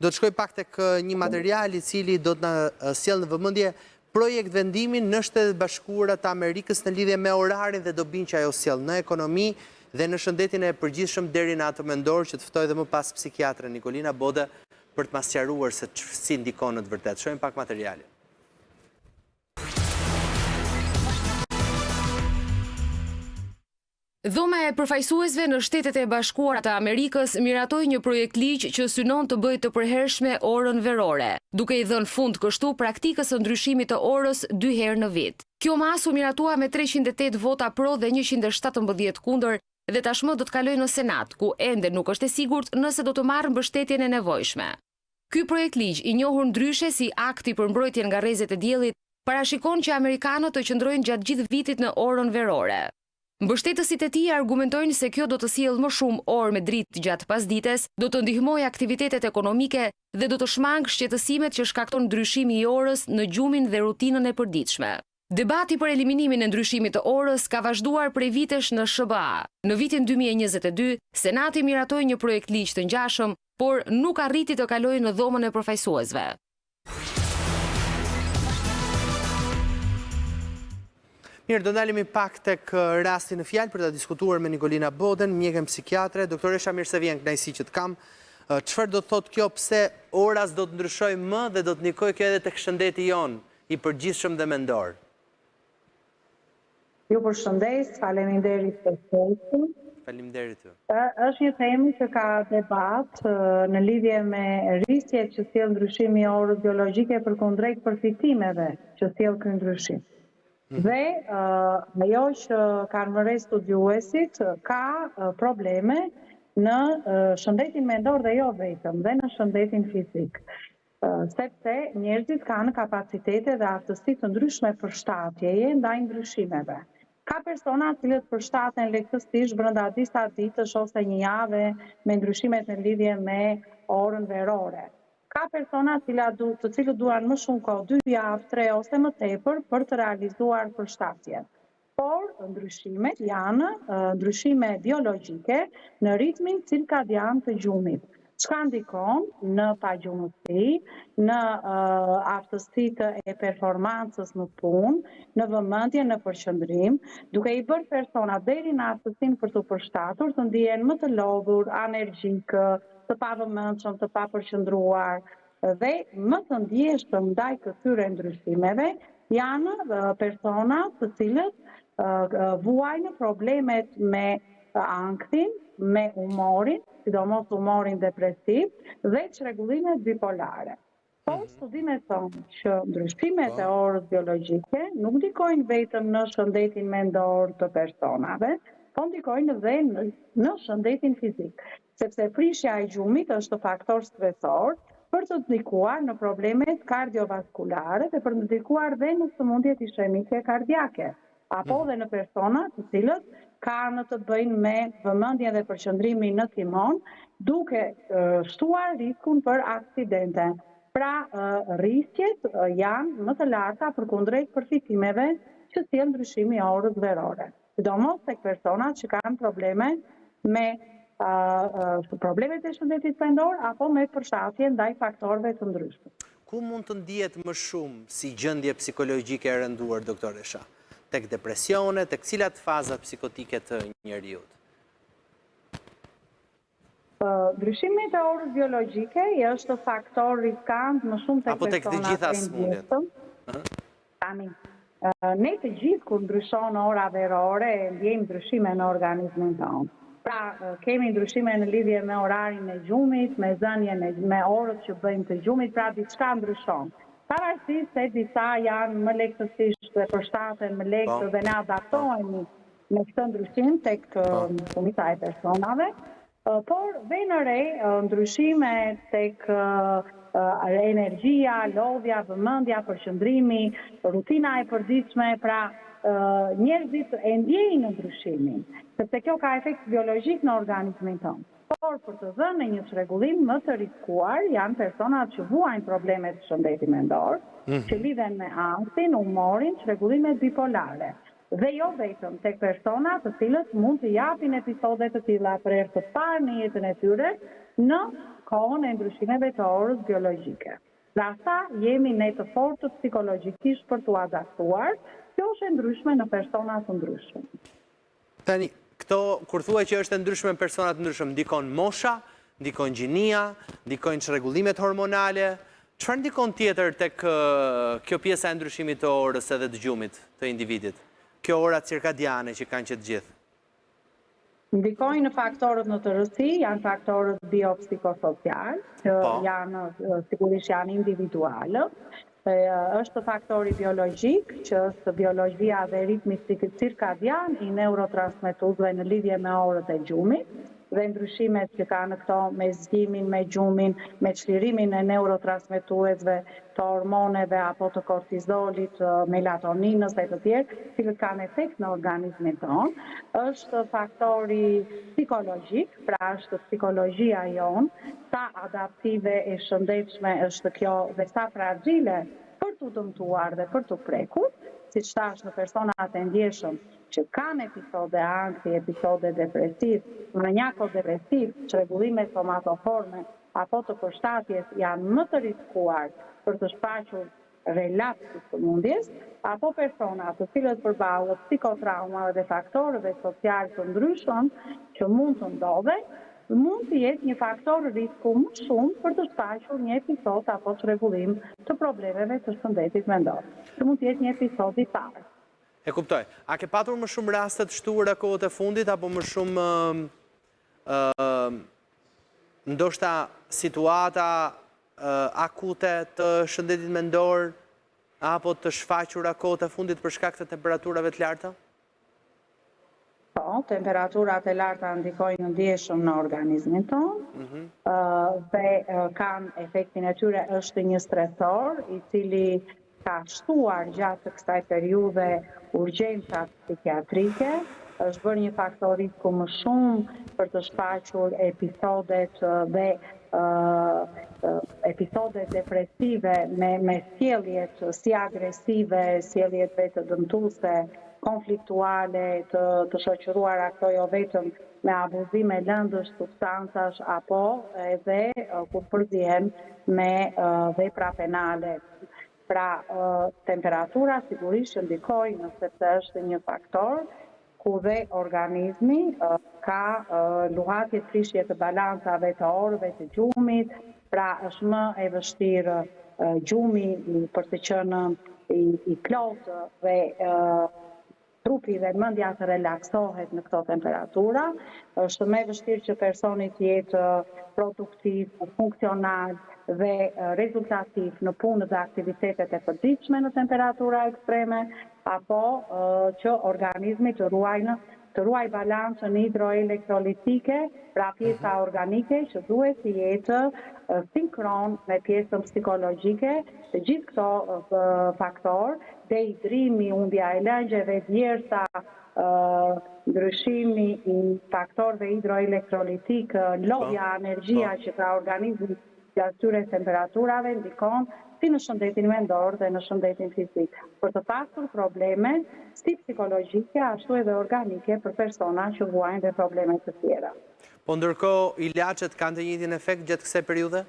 do të shkoj pak tek një material I cili do të na sjellë në vëmendje projekt vendimin në Shtetet Bashkuara të Amerikës në lidhje me orarin dhe dobin që ajo sjell në ekonomi dhe në shëndetin e përgjithshëm deri në atë mendor që të ftoj dhe më pas psikiatre Nikolina Boda për të masqaruar se si ndikon në të vërtetë. Shohim pak materialin. Dhoma e përfaqësuesve në Shtetet e Bashkuara të Amerikës miratoi një projekt ligj që synon të bëjë të përhershme orën verore, duke I dhënë fund kështu praktikës së ndryshimit të orës 2 herë në vit. Kjo masë u miratua me 308 vota pro dhe 117 kundër dhe tashmë do të kalojë në Senat, ku ende nuk është e sigurt nëse do të marrë mbështetjen e nevojshme. Ky projekt ligj, I njohur ndryshe si Akti për mbrojtjen nga rrezet e diellit, parashikon që amerikanët të qëndrojnë gjatë gjithë vitit në orën verore. Mbështetësit e tij argumentojnë se kjo do të sjellë më shumë orë me dritë gjatë pasdites, do të ndihmojë aktivitetet ekonomike dhe do të shmangë shqetësimet që shkakton ndryshimi I orës në gjumin dhe rutinën e përditshme. Debati për eliminimin e ndryshimit të orës ka vazhduar prej vitesh në SBA. Në vitin 2022, Senati miratoi një projekt ligj të ngjashëm, por nuk arriti të kalojë në dhomën e përfaqësuesve. Mirë, do ndalemi pak tek rasti në fjalë për ta diskutuar me Nikolina Bodën, mjekën psikiatre. Doktoresha, mirë se vjen, kënaqësi që të kam. Çfarë do të thotë kjo, pse oras do të ndryshojë më dhe do të ndikojë kjo edhe tek shëndeti jon I përgjithshëm dhe mendor? Ju përshëndes, faleminderit për fjalën. Faleminderit ju. Është një temë që ka debat në lidhje me rrisjet që sjell ndryshimi I orës biologjike përkundrejt përfitimeve që sjell ky ndryshim. Dhe ajo që kanë vënë studiuesit ka probleme në shëndetin mendor dhe jo vetëm, dhe në shëndetin fizik. Sepse njerëzit kanë kapacitete dhe aftësi të ndryshme përshtatjeje ndaj ndryshimeve. Ka persona të cilët përshtaten lehtësisht brenda disa ditësh ose një jave me ndryshimet në lidhje me orën verore. Ka persona të cilët duan më shumë kohë, 2 javë, 3 ose më tepër për të realizuar përshtatjen. Por ndryshimet janë ndryshime biologjike në ritmin cirkadian të gjumit. Çka ndikon në pagjumësi, në aftësitë e performancës në punë, në vëmendje, në përqendrim, duke I bërë persona deri në aftësinë për të përshtatur të ndihen më të lodhur, energjik, të pavëmendshëm, të papërqendruar dhe më të ndjeshëm ndaj këtyre ndryshimeve janë persona të cilët vuajnë problemet me anktin, me humorin, sidomos humorin depresiv dhe çrregullimet bipolare. Po studimet thonë që ndryshimet e orës biologjike nuk ndikojnë vetëm në shëndetin mendor të personave, po ndikojnë edhe në shëndetin fizik, sepse prishja e gjumit është faktor stresor për të ndikuar në problemet kardiovaskulare dhe për të ndikuar dhe në sëmundjet ishemike kardiake, apo dhe në persona të cilët kanë të bëjnë me vëmendjen dhe përqendrimin në timon, duke shtuar riskun për aksidente. Pra, rrisjet janë më të larta përkundrejt përfitimeve që sjell ndryshimi I orës verore. Sidomos tek personat që kanë probleme me problemet e shëndetit mendor apo me përshtatje ndaj faktorëve të ndryshëm. Ku mund të ndihet më shumë si gjendje psikologjike e rënduar, doktoresha? Tek depresione, tek cilat faza psikotike të njeriut? Ndryshimi I orës biologjike është faktor riskant më shumë tek apo tek të gjitha smundjet? Tani, ne të gjithë kur ndryshon ora verore, ndjejmë ndryshime në organizmin tonë. Pra, kemi ndryshime në lidhje me orarin e gjumit, me zënjen me orët që bëjmë të gjumit, pra diçka ndryshon. Pavarësisht se disa janë më lehtësisht dhe përshtaten më lehtë dhe ne adaptohemi me këtë ndryshim tek shumica e personave, por vjen re ndryshime tek energjia, lodhja, vëmendja, përqendrimi, rutina e përditshme, pra njerëzit e ndjejnë ndryshimin, sepse kjo ka efekt biologjik në organizmin tonë. Por për të dhënë një çrregullim më të riskuar janë personat që vuajnë problemet të shëndetit mendor, që lidhen me anktin, humorin, çrregullimet bipolare. Dhe jo vetëm tek persona të cilët mund të japin episode të tilla për herë të parë në jetën e tyre në kohën e ndryshimeve të orës biologjike. Dhe ata jemi ne të fortë psikologjikisht për t'u adaptuar, kjo është e ndryshme në persona të ndryshme. Tani, këto, kur thuaj që është e ndryshme në persona të ndryshme, ndikon mosha, ndikon gjinia, ndikojnë çrregullimet hormonale, çfarë ndikon tjetër tek kjo pjesa e ndryshimit të orës edhe dëgjumit të individit? Kjo ora cirkadiane që kanë që të gjithë. Ndikojnë në faktorët në të rësi, janë faktorët biopsikosocial, që janë, sigurisht janë individualë. Është faktori biologjik, që është biologjia dhe ritmi cirkadian i neurotransmetuzve në lidhje me orët e gjumit, dhe ndryshimet që ka në këto me zgjimin, me gjumin, me çlirimin e neurotransmetuesve, të hormoneve apo të kortizolit, melatoninës e të tjerë, cilët kanë efekt në organizmin tonë, është faktori psikologjik, pra është psikologjia jonë, sa adaptive e shëndetshme është kjo dhe sa fragile për të dëmtuar dhe për të prekur, si që tash në personat e ndjeshëm që kanë episode anksi, episode depresiv, maniako-depresiv, çrregullime somatoforme apo të përshtatjes janë më të riskuar për të shfaqur relaps të sëmundjes, apo persona të cilët përballet psikotraumave dhe faktorëve social të ndryshëm që mund të ndodhen, mund të jetë një faktor risku më shumë për të shfaqur një episod apo çrregullim të problemeve të shëndetit mendor. Që mund të jetë një episod i parë. E kuptoj. A ke patur më shumë raste të shtuara kohët e fundit apo më shumë ndoshta situata akute të shëndetit mendor apo të shfaqura kohët e fundit për shkak të temperaturave të larta? Po, temperaturat e larta ndikojnë ndjeshëm në organizmin tonë, dhe kanë efektin e tyre, është një stresor i cili ka shtuar gjatë kësaj periudhe urgjencat psikiatrike, është bërë një faktor risku më shumë për të shfaqur episodet dhe episodet depresive me sjelljet si agresive, sjelljet vetë dëmtuese, konfliktuale, të shoqëruara këto jo vetëm me abuzime lëndësh, substancash apo edhe kur përzihen me vepra penale. Pra, temperatura sigurisht që ndikojnë sepse është një faktor ku dhe organizmi ka luhatje prishje të balancave të orëve të gjumit, pra është më e vështirë gjumi për të qenë i plotë dhe trupi dhe mendja të relaksohet në këto temperatura, është më e vështirë që personi të jetë produktiv, funksional dhe rezultativ në punë dhe aktivitetet e përditshme në temperatura ekstreme, apo që organizmi të ruaj balancën hidroelektrolitike, pra pjesa organike që duhet të jetë sinkron me pjesën psikologjike, të gjithë këto faktor, dehidrimi, humbja e lëngjeve, djersa, ndryshimi i faktorëve hidroelektrolitik, lodhja energjia që ka organizmi gjatë këtyre temperaturave ndikon si në shëndetin mendor dhe në shëndetin fizik. Për të pasur probleme si psikologjike, ashtu edhe organike për persona që vuajnë dhe probleme të tjera. Po ndërkohë ilaçet kanë të njëjtin efekt gjatë kësaj periudhe?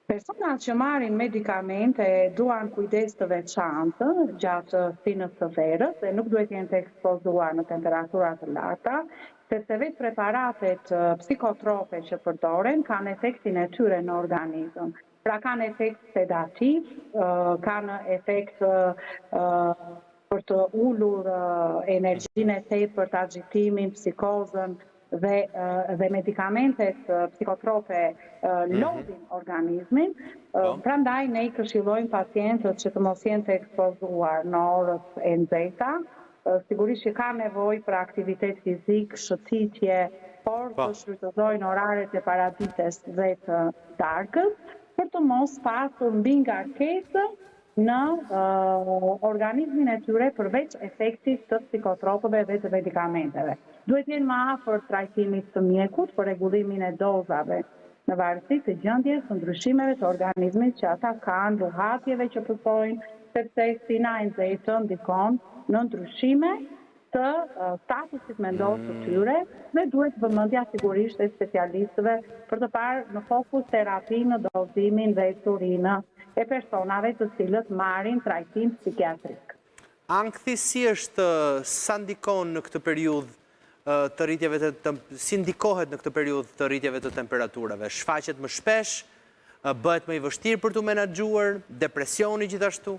Personat që marrin medikamente duan kujdes të veçantë gjatë sinës së verës dhe nuk duhet jenë të ekspozuar në temperatura të larta, sepse vetë preparatet psikotrope që përdoren kanë efektin e tyre në organizëm. Pra kanë efekt sedativ, kanë efekt për të ulur energjinë e tepërt, agitimin, psikozën, dhe medikamentet psikotrope lodhin organizmin, prandaj ne i këshillojmë pacientët që të mos jenë të ekspozuar në orët e nxehta, sigurisht që ka nevojë për aktivitet fizik, shëtitje, por të shfrytëzojnë oraret e paradites dhe të darkës, për të mos pasur mbi ngarkesë në organizmin e tyre përveç efektit të psikotropëve dhe të medikamenteve. Duhet jenë më afër trajtimit të mjekut për rregullimin e dozave në varësi të gjendjes së ndryshimeve të organizmit që ata kanë, luhatjeve që pësojnë, sepse sina e nxehtë ndikon në ndryshime të statusit mendor të tyre, dhe duhet vëmendja sigurisht e specialistëve për të parë në fokus terapinë, dozimin dhe historinë e personave të cilët marrin trajtim psikiatrik. Ankthi si është, sa ndikon në këtë periudhë të rritjeve si ndikohet në këtë periudhë të rritjeve të temperaturave? Shfaqet më shpesh, bëhet më i vështirë për të menaxhuar, depresioni gjithashtu?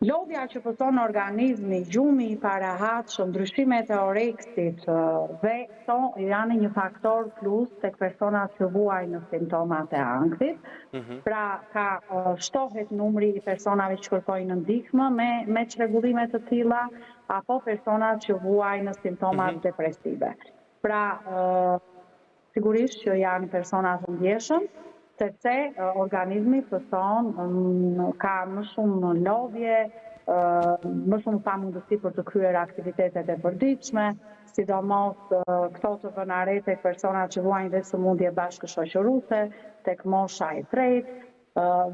Lodhja që pëson organizmi, gjumi i parahatshëm, ndryshimet e oreksit dhe këto janë një faktor plus tek personat që vuajnë në simptomat e ankthit. Pra shtohet numri i personave që kërkojnë ndihmë me çrregullime të tilla apo personat që vuajnë në simptomat depresive. Pra sigurisht që janë personat të ndjeshëm, sepse organizmi pëson ka më shumë lodhje, më shumë pamundësi për të kryer aktivitetet e përditshme, sidomos këto të vënë re tek personat që vuajnë dhe sëmundje bashkëshoqëruese, tek mosha e tretë,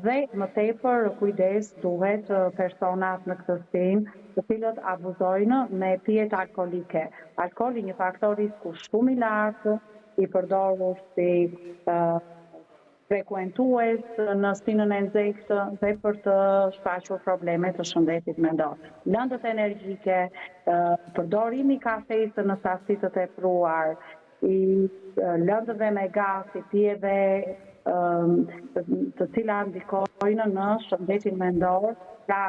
dhe më tepër kujdes duhet personat në këtë stin, të cilët abuzojnë me pijet alkolike. Alkooli një faktor risku shumë i lartë, i përdorur si frekuentues në stinën e nxehtë dhe për të shfaqur probleme të shëndetit mendor. Lëndët energjike, përdorimi i kafes në sasi të tepruar, i lëndëve me gas, i pijeve të cilat ndikojnë në shëndetin mendor, pra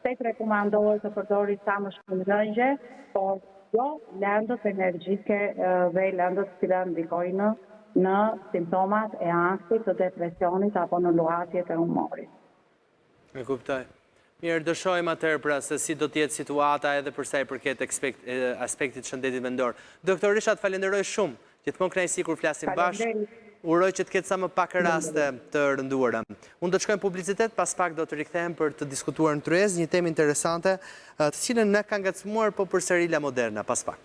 tek rekomandohet të përdori sa më shumë rëngje, por jo lëndët energjike dhe lëndët të cilat ndikojnë në simptomat e ankthit, të depresionit apo në luhatjet e humorit. E kuptoj. Mirë, dëshojmë atëherë pra se si do t'jetë situata edhe përsa i përket aspektit shëndetit mendor. Doktor Rishat, falenderoj shumë. Gjithmonë kënaqësi kur flasim bashkë. Uroj që të ketë sa më pak raste të rënduara. Unë do të shkojmë publicitet, pas pak do të rikthehem për të diskutuar në tryezë një temë interesante, të cilën na ka ngacmuar po përsëri la moderna, pas pak.